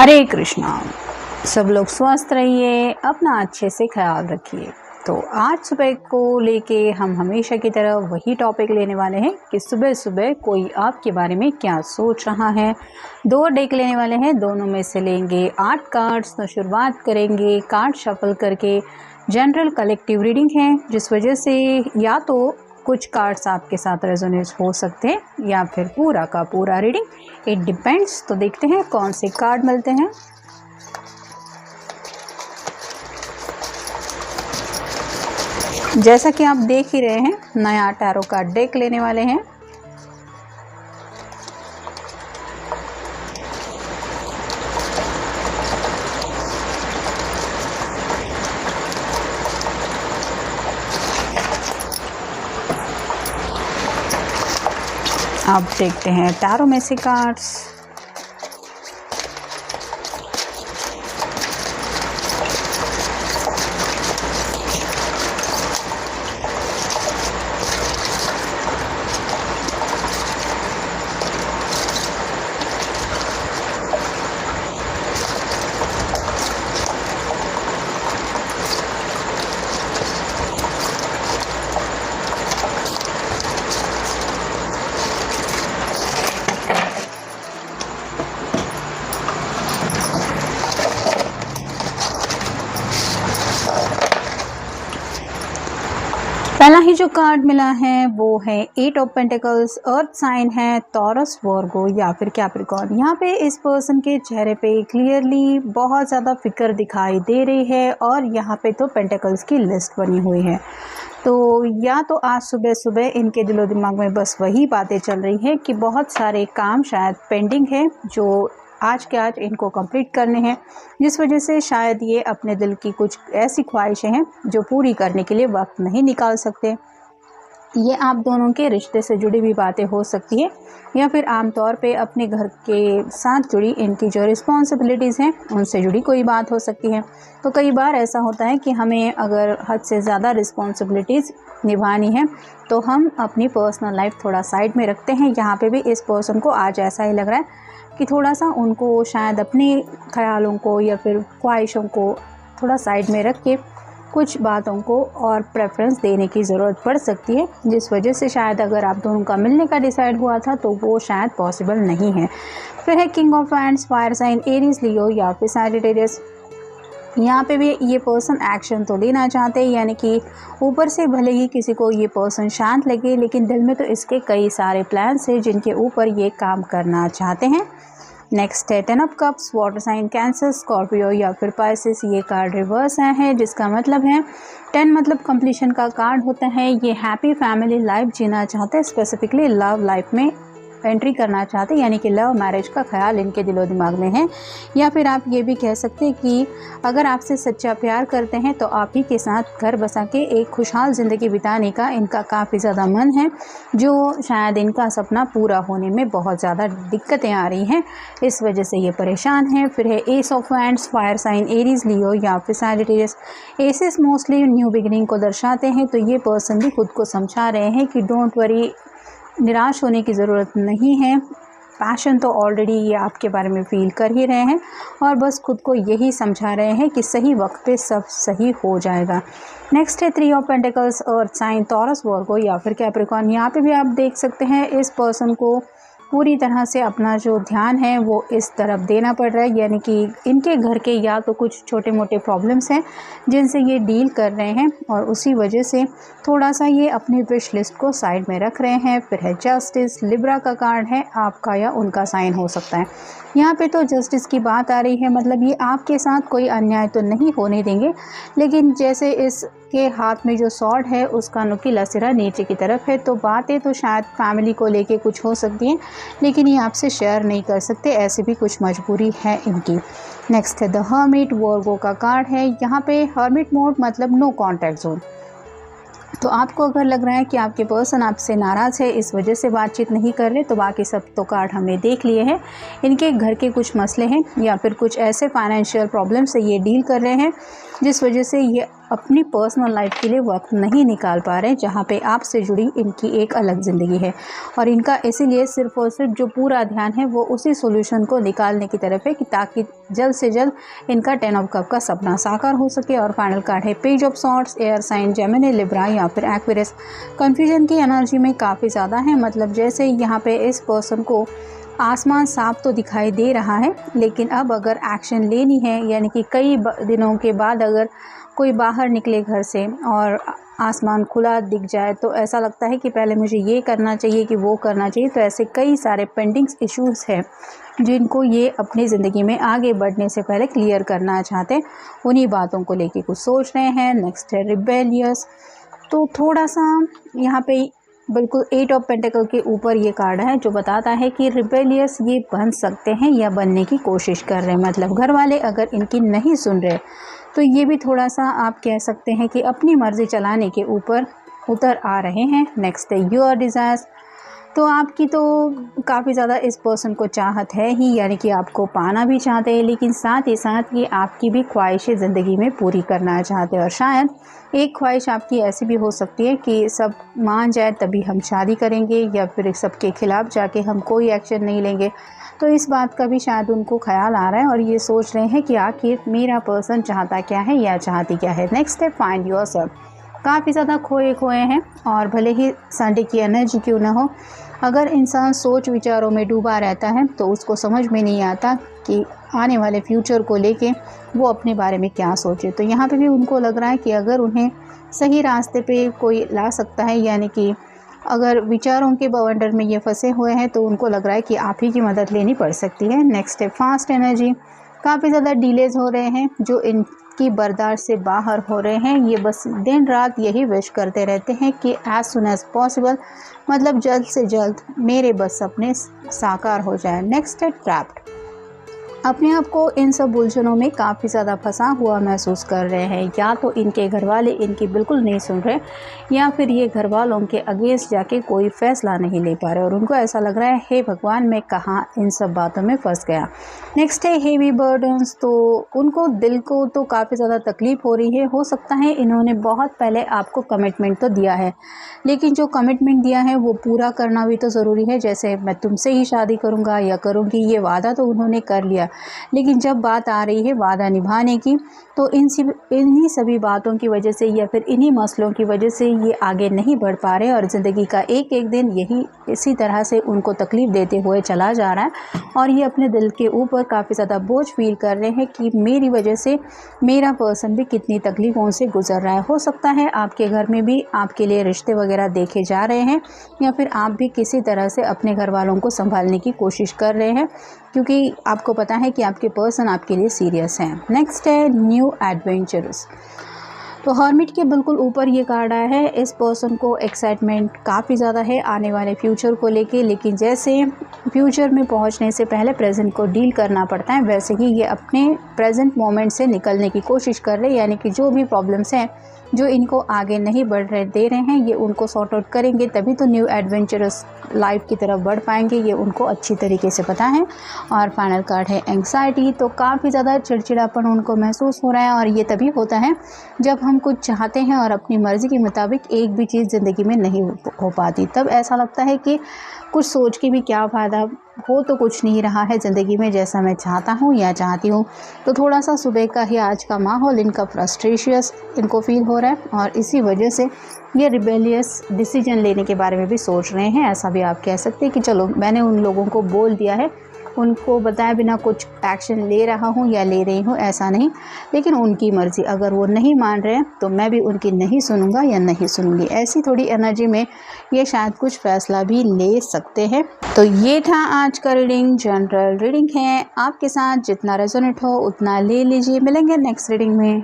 हरे कृष्णा। सब लोग स्वस्थ रहिए, अपना अच्छे से ख्याल रखिए। तो आज सुबह को लेके हम हमेशा की तरह वही टॉपिक लेने वाले हैं कि सुबह सुबह कोई आपके बारे में क्या सोच रहा है। 2 डेक लेने वाले हैं, दोनों में से लेंगे 8 कार्ड्स। तो शुरुआत करेंगे कार्ड शफल करके। जनरल कलेक्टिव रीडिंग है, जिस वजह से या तो कुछ कार्ड्स आपके साथ रेजोनेट हो सकते हैं या फिर पूरा का पूरा रीडिंग, इट डिपेंड्स। तो देखते हैं कौन से कार्ड मिलते हैं। जैसा कि आप देख ही रहे हैं, नया टैरो का डेक लेने वाले हैं। आप देखते हैं टैरो में से कार्ड्स। पहला ही जो कार्ड मिला है वो है 8 ऑफ पेंटिकल्स। अर्थ साइन है टॉरस, वर्गो या फिर कैप्रिकॉर्न। यहाँ पे इस पर्सन के चेहरे पे क्लियरली बहुत ज़्यादा फिक्र दिखाई दे रही है और यहाँ पे तो पेंटिकल्स की लिस्ट बनी हुई है। तो या तो आज सुबह सुबह इनके दिलो दिमाग में बस वही बातें चल रही है कि बहुत सारे काम शायद पेंडिंग है जो आज के आज इनको कंप्लीट करने हैं, जिस वजह से शायद ये अपने दिल की कुछ ऐसी ख्वाहिशें हैं जो पूरी करने के लिए वक्त नहीं निकाल सकते। ये आप दोनों के रिश्ते से जुड़ी हुई बातें हो सकती है या फिर आमतौर पे अपने घर के साथ जुड़ी इनकी जो रिस्पॉन्सिबिलिटीज़ हैं उनसे जुड़ी कोई बात हो सकती है। तो कई बार ऐसा होता है कि हमें अगर हद से ज़्यादा रिस्पॉन्सिबिलिटीज़ निभानी है तो हम अपनी पर्सनल लाइफ थोड़ा साइड में रखते हैं। यहाँ पे भी इस पर्सन को आज ऐसा ही लग रहा है कि थोड़ा सा उनको शायद अपने ख्यालों को या फिर ख्वाहिशों को थोड़ा साइड में रख के कुछ बातों को और प्रेफरेंस देने की ज़रूरत पड़ सकती है, जिस वजह से शायद अगर आप दोनों का मिलने का डिसाइड हुआ था तो वो शायद पॉसिबल नहीं है। फिर है king of wands, fire sign Aries, Leo या फिर सैजिटेरियस। यहाँ पे भी ये पर्सन एक्शन तो लेना चाहते हैं, यानी कि ऊपर से भले ही किसी को ये पर्सन शांत लगे लेकिन दिल में तो इसके कई सारे प्लान्स हैं जिनके ऊपर ये काम करना चाहते हैं। नेक्स्ट है 10 of cups, water sign Cancer, Scorpio या फिर पाइसेस। ये कार्ड रिवर्स है जिसका मतलब है 10 मतलब कंप्लीशन का कार्ड होता है। ये हैप्पी फैमिली लाइफ जीना चाहते हैं, स्पेसिफिकली लव लाइफ में एंट्री करना चाहते हैं, यानी कि लव मैरिज का ख्याल इनके दिलो दिमाग में है। या फिर आप ये भी कह सकते हैं कि अगर आपसे सच्चा प्यार करते हैं तो आप ही के साथ घर बसा के एक खुशहाल ज़िंदगी बिताने का इनका काफ़ी ज़्यादा मन है, जो शायद इनका सपना पूरा होने में बहुत ज़्यादा दिक्कतें आ रही हैं, इस वजह से ये परेशान है। फिर है ace of wands, fire sign Aries, Leo या फिर Sagittarius. Aces mostly new beginning को दर्शाते हैं, तो ये पर्सन भी खुद को समझा रहे हैं कि डोंट वरी, निराश होने की ज़रूरत नहीं है। पैशन तो ऑलरेडी ये आपके बारे में फील कर ही रहे हैं और बस खुद को यही समझा रहे हैं कि सही वक्त पे सब सही हो जाएगा। नेक्स्ट है 3 of pentacles, earth sign Taurus, Virgo या फिर कैप्रिकॉर्न। यहाँ पे भी आप देख सकते हैं इस पर्सन को पूरी तरह से अपना जो ध्यान है वो इस तरफ देना पड़ रहा है, यानी कि इनके घर के या तो कुछ छोटे मोटे प्रॉब्लम्स हैं जिनसे ये डील कर रहे हैं और उसी वजह से थोड़ा सा ये अपनी विश लिस्ट को साइड में रख रहे हैं। फिर है जस्टिस, लिब्रा का कार्ड है, आपका या उनका साइन हो सकता है। यहाँ पे तो जस्टिस की बात आ रही है, मतलब ये आपके साथ कोई अन्याय तो नहीं होने देंगे, लेकिन जैसे इसके हाथ में जो सॉर्ड है उसका नुकीला सिरा नीचे की तरफ है, तो बातें तो शायद फैमिली को लेके कुछ हो सकती हैं लेकिन ये आपसे शेयर नहीं कर सकते, ऐसी भी कुछ मजबूरी है इनकी। नेक्स्ट है द हर्मिट, वर्गो का कार्ड है। यहाँ पे हर्मिट मोड मतलब नो कॉन्टैक्ट जोन। तो आपको अगर लग रहा है कि आपके पर्सन आपसे नाराज़ है, इस वजह से बातचीत नहीं कर रहे, तो बाकी सब तो कार्ड हमने देख लिए हैं। इनके घर के कुछ मसले हैं या फिर कुछ ऐसे फाइनेंशियल प्रॉब्लम से ये डील कर रहे हैं जिस वजह से ये अपनी पर्सनल लाइफ के लिए वक्त नहीं निकाल पा रहे, जहाँ पे आपसे जुड़ी इनकी एक अलग ज़िंदगी है। और इनका इसीलिए सिर्फ़ और सिर्फ जो पूरा ध्यान है वो उसी सॉल्यूशन को निकालने की तरफ है कि ताकि जल्द से जल्द इनका 10 ऑफ कप का सपना साकार हो सके। और फाइनल कार्ड है page of swords, air sign Gemini, Libra या फिर एक्वेरियस। कन्फ्यूजन की एनर्जी में काफ़ी ज़्यादा है, मतलब जैसे यहाँ पे इस पर्सन को आसमान साफ तो दिखाई दे रहा है, लेकिन अब अगर एक्शन लेनी है, यानी कि कई दिनों के बाद अगर कोई बाहर निकले घर से और आसमान खुला दिख जाए तो ऐसा लगता है कि पहले मुझे ये करना चाहिए कि वो करना चाहिए। तो ऐसे कई सारे पेंडिंग इश्यूज़ हैं जिनको ये अपनी ज़िंदगी में आगे बढ़ने से पहले क्लियर करना चाहते हैं। उन्हीं बातों को लेके कुछ सोच रहे हैं। नेक्स्ट है रिबेलियस। तो थोड़ा सा यहाँ पे बिल्कुल 8 ऑफ पेंटिकल के ऊपर ये कार्ड है जो बताता है कि रिबेलियस ये बन सकते हैं या बनने की कोशिश कर रहे हैं। मतलब घर वाले अगर इनकी नहीं सुन रहे तो ये भी थोड़ा सा आप कह सकते हैं कि अपनी मर्ज़ी चलाने के ऊपर उतर आ रहे हैं। नेक्स्ट है योर डिज़ायर्स। तो आपकी तो काफ़ी ज़्यादा इस पर्सन को चाहत है ही, यानी कि आपको पाना भी चाहते हैं, लेकिन साथ ही साथ ये आपकी भी ख्वाहिशें ज़िंदगी में पूरी करना चाहते हैं। और शायद एक ख्वाहिश आपकी ऐसी भी हो सकती है कि सब मान जाए तभी हम शादी करेंगे, या फिर सबके खिलाफ़ जाके हम कोई एक्शन नहीं लेंगे। तो इस बात का भी शायद उनको ख्याल आ रहा है और ये सोच रहे हैं कि आखिर मेरा पर्सन चाहता क्या है या चाहती क्या है। नेक्स्ट है फाइंड योरसेल्फ। काफ़ी ज़्यादा खोए खोए हैं, और भले ही संडे की एनर्जी क्यों ना हो, अगर इंसान सोच विचारों में डूबा रहता है तो उसको समझ में नहीं आता कि आने वाले फ्यूचर को लेके वो अपने बारे में क्या सोचे। तो यहाँ पे भी उनको लग रहा है कि अगर उन्हें सही रास्ते पे कोई ला सकता है, यानी कि अगर विचारों के बवंडर में ये फंसे हुए हैं तो उनको लग रहा है कि आप ही की मदद लेनी पड़ सकती है। नेक्स्ट है फास्ट एनर्जी। काफ़ी ज़्यादा डिलेज हो रहे हैं जो इनकी बर्दाश्त से बाहर हो रहे हैं। ये बस दिन रात यही विश करते रहते हैं कि एज़ सुन एज़ पॉसिबल, मतलब जल्द से जल्द मेरे बस सपने साकार हो जाए। नेक्स्ट है ट्रैप्ड। अपने आप को इन सब उलझनों में काफ़ी ज़्यादा फंसा हुआ महसूस कर रहे हैं। या तो इनके घर वाले इनकी बिल्कुल नहीं सुन रहे, या फिर ये घर वालों के अगेंस्ट जाके कोई फ़ैसला नहीं ले पा रहे, और उनको ऐसा लग रहा है हे भगवान मैं कहाँ इन सब बातों में फंस गया। नेक्स्ट है हेवी बर्डन्स। तो उनको दिल को तो काफ़ी ज़्यादा तकलीफ़ हो रही है। हो सकता है इन्होंने बहुत पहले आपको कमिटमेंट तो दिया है, लेकिन जो कमिटमेंट दिया है वो पूरा करना भी तो ज़रूरी है। जैसे मैं तुमसे ही शादी करूँगा या करूँगी, ये वादा तो उन्होंने कर लिया, लेकिन जब बात आ रही है वादा निभाने की तो इन्हीं सभी बातों की वजह से या फिर इन्हीं मसलों की वजह से ये आगे नहीं बढ़ पा रहे, और ज़िंदगी का एक एक दिन यही इसी तरह से उनको तकलीफ़ देते हुए चला जा रहा है। और ये अपने दिल के ऊपर काफ़ी ज़्यादा बोझ फील कर रहे हैं कि मेरी वजह से मेरा पर्सन भी कितनी तकलीफ़ों से गुजर रहा है। हो सकता है आपके घर में भी आपके लिए रिश्ते वगैरह देखे जा रहे हैं, या फिर आप भी किसी तरह से अपने घर वालों को संभालने की कोशिश कर रहे हैं, क्योंकि आपको पता है कि आपके पर्सन आपके लिए सीरियस हैं। नेक्स्ट है न्यू एडवेंचरस। तो हर्मिट के बिल्कुल ऊपर ये कार्ड आया है। इस पर्सन को एक्साइटमेंट काफ़ी ज़्यादा है आने वाले फ्यूचर को लेके, लेकिन जैसे फ्यूचर में पहुंचने से पहले प्रेजेंट को डील करना पड़ता है, वैसे ही ये अपने प्रेजेंट मोमेंट से निकलने की कोशिश कर रहे हैं। यानी कि जो भी प्रॉब्लम्स हैं जो इनको आगे नहीं बढ़ रहे दे रहे हैं, ये उनको सॉर्ट आउट करेंगे तभी तो न्यू एडवेंचरस लाइफ की तरफ बढ़ पाएंगे, ये उनको अच्छी तरीके से पता है। और फाइनल कार्ड है एंग्जाइटी। तो काफ़ी ज़्यादा चिड़चिड़ापन उनको महसूस हो रहा है, और ये तभी होता है जब हम कुछ चाहते हैं और अपनी मर्ज़ी के मुताबिक एक भी चीज़ ज़िंदगी में नहीं हो पाती। तब ऐसा लगता है कि कुछ सोच के भी क्या फ़ायदा, हो तो कुछ नहीं रहा है ज़िंदगी में जैसा मैं चाहता हूँ या चाहती हूँ। तो थोड़ा सा सुबह का ही आज का माहौल इनका फ्रस्ट्रेशियस इनको फील हो रहा है, और इसी वजह से ये रिबेलियस डिसीजन लेने के बारे में भी सोच रहे हैं। ऐसा भी आप कह सकते हैं कि चलो मैंने उन लोगों को बोल दिया है, उनको बताए बिना कुछ एक्शन ले रहा हूँ या ले रही हूँ, ऐसा नहीं, लेकिन उनकी मर्ज़ी। अगर वो नहीं मान रहे हैं तो मैं भी उनकी नहीं सुनूंगा या नहीं सुनूंगी। ऐसी थोड़ी एनर्जी में ये शायद कुछ फ़ैसला भी ले सकते हैं। तो ये था आज का रीडिंग। जनरल रीडिंग है, आपके साथ जितना रेजोनेट हो उतना ले लीजिए। मिलेंगे नेक्स्ट रीडिंग में।